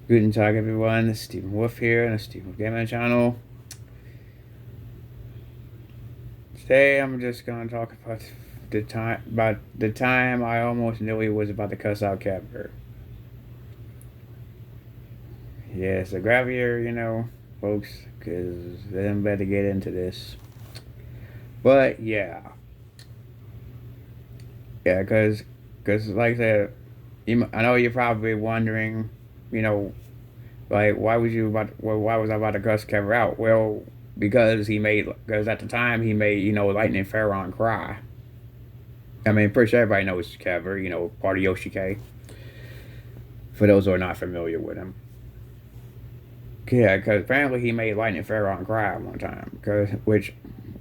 Guten Tag, everyone. It's Stephen Wolf here on the Stephen Wolf Gaming channel. Today, I'm just gonna talk about the time I almost knew he was about to cuss out Kepler. Yeah, so grab your folks, because then better get into this. But yeah, because like I said, I know you're probably wondering, you know, like why was I about to cuss Kepler out? Well, because at the time he made Lightning Farron cry. I mean, pretty sure everybody knows Kever, part of Yoshike. For those who are not familiar with him, yeah, because apparently he made Lightning Pharaoh cry one time, which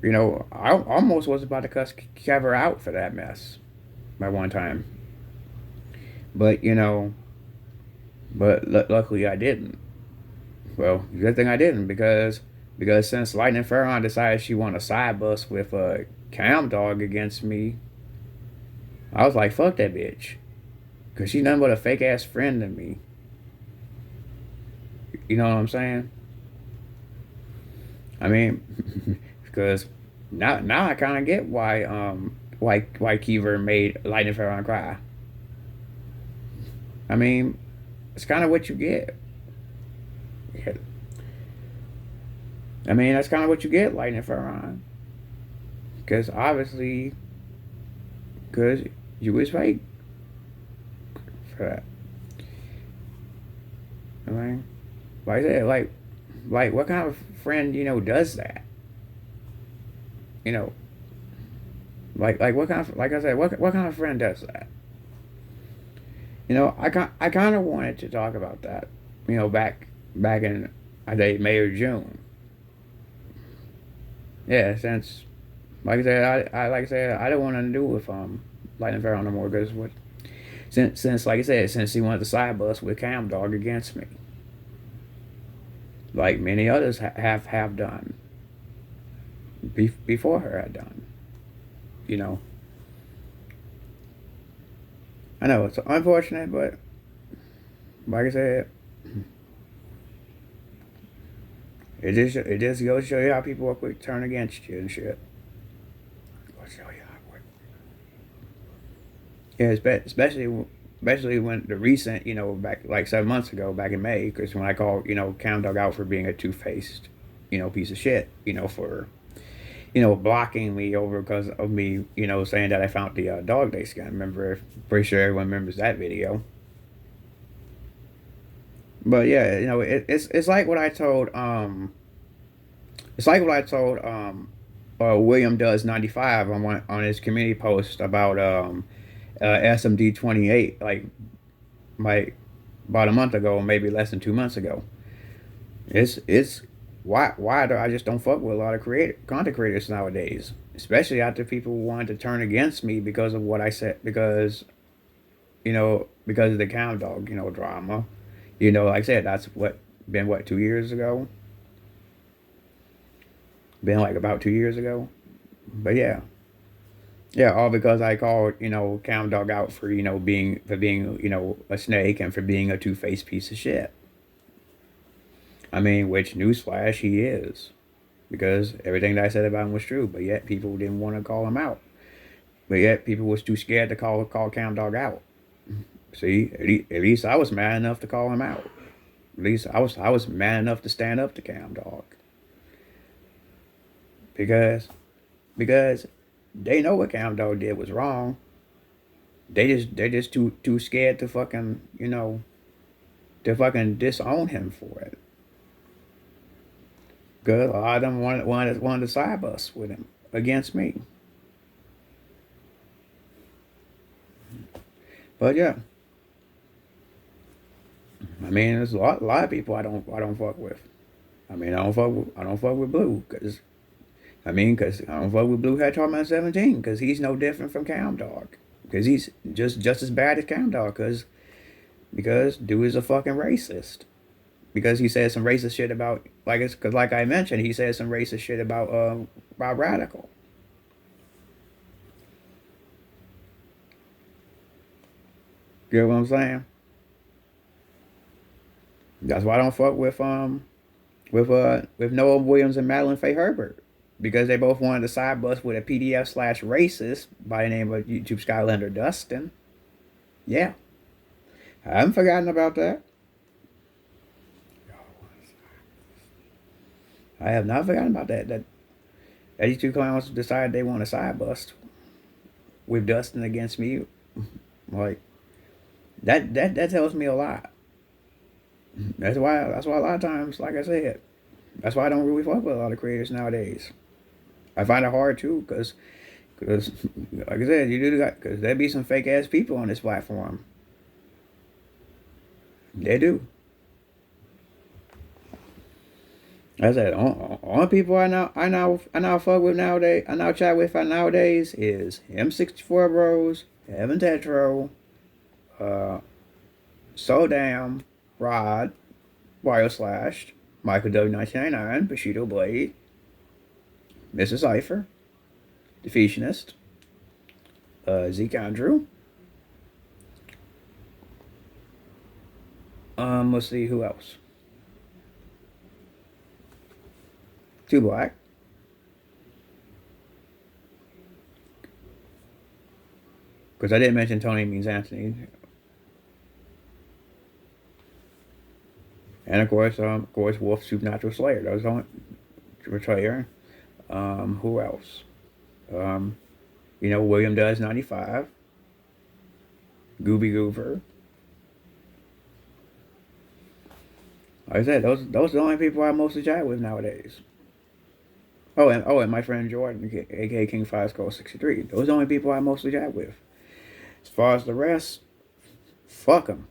I almost was about to cuss Kever out for that mess by one time, but luckily I didn't. Well, good thing I didn't because since Lightning Pharaoh decided she wanted a side bus with a cam dog against me, I was like, fuck that bitch, because she's nothing but a fake ass friend to me. You know what I'm saying? I mean, because now I kind of get why Keever made Lightning Pharaoh cry. I mean, it's kind of what you get. Yeah. I mean, that's kind of what you get, Lightning Pharaoh, because obviously, because you was fake for that. I mean, like I said, like what kind of friend does that? You know, like what kind of like I said, what kind of friend does that? I kind of wanted to talk about that. Back in I think May or June. Yeah, since like I said, I don't want nothing to do with Lightning Pharaoh no more because what since like I said, since he wanted the side bus with Cam Dog against me, like many others have done before her had done. You know, I know it's unfortunate, but like I said, it just goes to show you how people will quick turn against you and shit. Goes to show you how quick. Yeah, especially when the recent, back like 7 months ago, back in May, because when I called, Cam Dog out for being a two-faced, piece of shit, for, blocking me over because of me, saying that I found the dog day scan. Remember, pretty sure everyone remembers that video. But yeah, it's like what I told, it's like what I told, William Does 95 on his community post about SMD 28, like about a month ago, or maybe less than 2 months ago. It's why do I just don't fuck with a lot of content creators nowadays, especially after people wanted to turn against me because of what I said because of the cow dog drama. Like I said, that's what 2 years ago, been like about 2 years ago. But yeah, all because I called cow dog out for being a snake and for being a two-faced piece of shit. I mean, which newsflash he is, because everything that I said about him was true. But yet people didn't want to call him out. But yet people was too scared to call Cam Dog out. See, at least I was mad enough to call him out. At least I was mad enough to stand up to Cam Dog because because they know what Cam Dog did was wrong. They're just too scared to fucking disown him for it. Because a lot of them wanted to side us with him against me. But yeah, I mean, there's a lot of people I don't fuck with. I mean, I don't fuck with Blue because I don't fuck with Blue Hat Torment 17 because he's no different from Cam Dog because he's just as bad as Cam Dog because dude is a fucking racist because he said some racist shit about because like I mentioned he said some racist shit about Radical. You know what I'm saying? That's why I don't fuck with Noah Williams and Madeline Faye Herbert, because they both wanted to side bus with a PDF slash racist by the name of YouTube Skylander Dustin. Yeah, I haven't forgotten about that. I have not forgotten about that. That these two clowns decided they want to side bust with Dustin against me. Like that tells me a lot. That's why a lot of times, like I said, that's why I don't really fuck with a lot of creators nowadays. I find it hard too, cause like I said, you do that because there be some fake ass people on this platform. They do. Like I said, only people I now fuck with nowadays, I now chat with nowadays is M64 Bros, Evan Tetro, uh, So Damn, Rod, Wario Slash, Michael W1999, Bushido Blade, Mrs. Cypher, Defeationist, Zeke Andrew. Let's see who else. Two Black. Because I didn't mention Tony Means Anthony. And of course, Wolf Supernatural Slayer. Those don't Slayer. Who else? Um, William Does 95. Gooby Goober. Like I said, those are the only people I mostly chat with nowadays. And my friend Jordan, aka King Five Skull 63. Those are the only people I mostly chat with. As far as the rest, fuck them.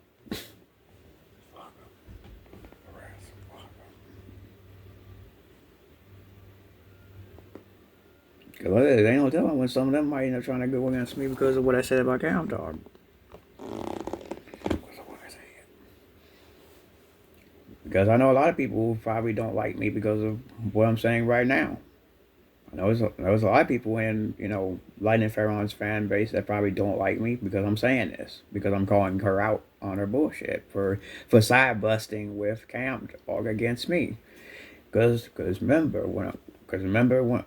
Cause they ain't no telling when some of them might end up trying to go against me because of what I said about Cam Dog. Because I know a lot of people who probably don't like me because of what I'm saying right now. I know there's a lot of people in, Lightning Farron's fan base that probably don't like me because I'm saying this. Because I'm calling her out on her bullshit for side busting with Cam Dog against me. Because remember when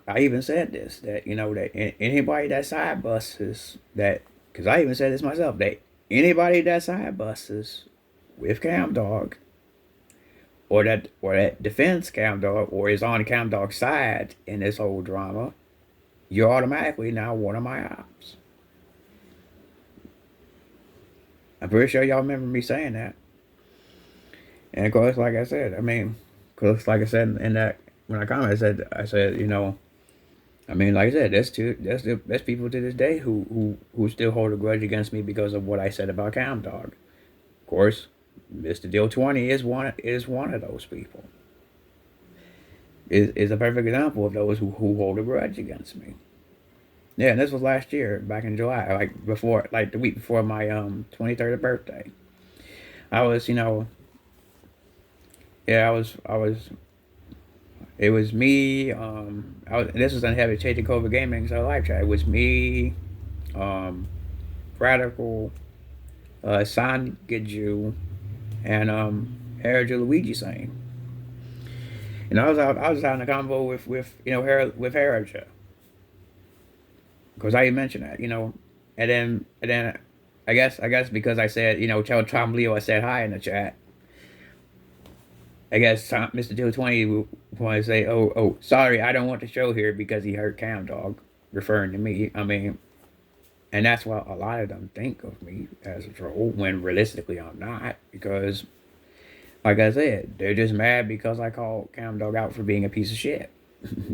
I even said this, that, that anybody that side busts that, because I even said this myself, that anybody that side busts with Cam Dog, or that defends Cam Dog, or is on Cam Dog's side in this whole drama, you're automatically now one of my ops. I'm pretty sure y'all remember me saying that. And of course, like I said, because like I said in that when I commented, I said, like I said, there's people to this day who still hold a grudge against me because of what I said about Cam Dog. Of course, Mr. Deal 20 is one of those people. Is a perfect example of those who hold a grudge against me. Yeah, and this was last year, back in July, like the week before my 23rd birthday. I was, yeah, I was. It was me. This was on Heavy Change Covert Gaming, so live chat. It was me, um, Radical, San Giju, and Heritage Luigi saying. And I was out in a convo with Heritage, because I mentioned that, and then I guess because I said, tell Tom Leo I said hi in the chat. I guess Mr. 220 want to say, oh, sorry, I don't want to show here because he hurt Cam Dog, referring to me. And that's what a lot of them think of me as a troll, when realistically I'm not, because, like I said, they're just mad because I called Cam Dog out for being a piece of shit.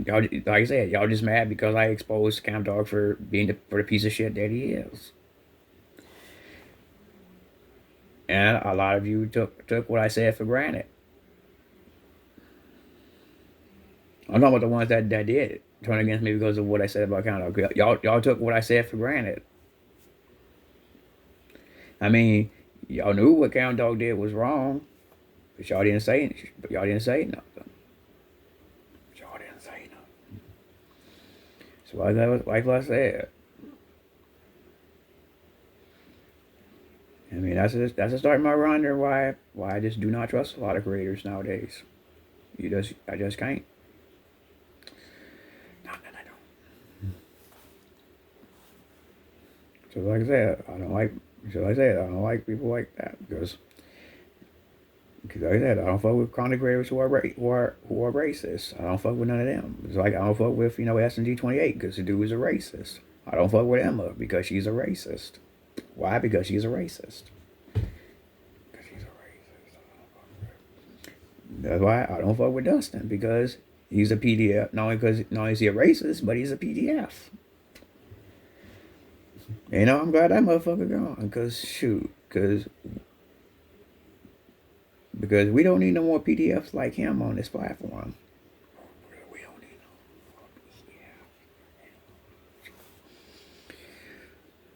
Y'all, like I said, y'all just mad because I exposed Cam Dog for being for the piece of shit that he is. And a lot of you took what I said for granted. I'm talking about the ones that did turn against me because of what I said about Cam Dog. Y'all took what I said for granted. Y'all knew what Cam Dog did was wrong, but y'all didn't say nothing. Y'all didn't say nothing. So like I said, I mean, that's a start of my wonder why I just do not trust a lot of creators nowadays. I just can't. Not that I don't. So like I said, I don't like. So like I said, I don't like people like that because like I said, I don't fuck with content creators who are racist. I don't fuck with none of them. It's like I don't fuck with SNG28 because the dude is a racist. I don't fuck with Emma because she's a racist. Why? Because she's a racist. Because she's a racist. That's why I don't fuck with Dustin because he's a PDF. Not only is he a racist, but he's a PDF. I'm glad that motherfucker gone. Cause shoot, because we don't need no more PDFs like him on this platform. We don't need no more PDFs.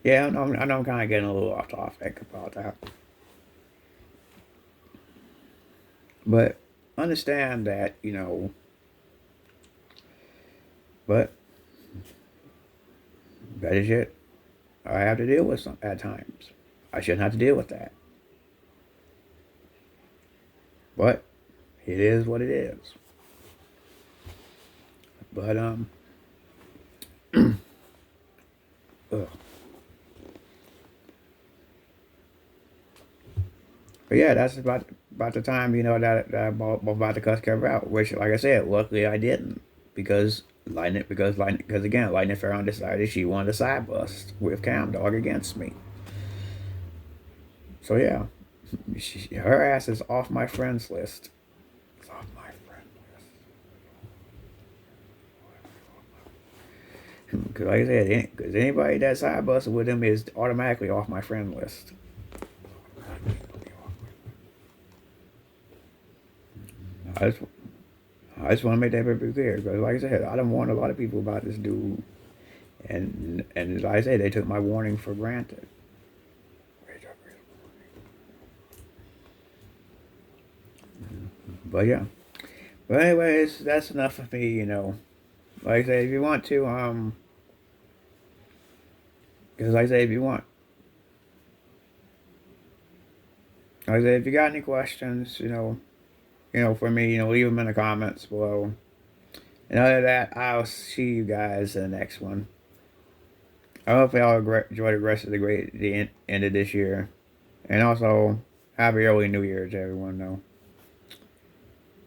Yeah, I know I'm kind of getting a little off topic about that, but understand that but that is it. I have to deal with some at times. I shouldn't have to deal with that. But it is what it is. But ugh. But yeah, that's about the time that I'm about to cuss Kevin out. Which, like I said, luckily I didn't because again, Lightning Farron decided she wanted a side bust with Cam Dog against me. So yeah, her ass is off my friends list. It's off my friend list. Because like I said, because anybody that side busted with him is automatically off my friend list. I just, I just want to make that very clear because, like I said, I don't warn a lot of people about this dude, and like I said, they took my warning for granted. But yeah. But anyways, that's enough for me. Like I said, if you want to, because like I said, if you want, like I said, if you got any questions, for me, leave them in the comments below. And other than that, I'll see you guys in the next one. I hope y'all enjoy the rest of the end of this year, and also happy early New Year to everyone. Though,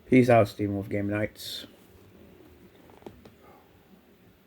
peace out, Stephen with Game Nights.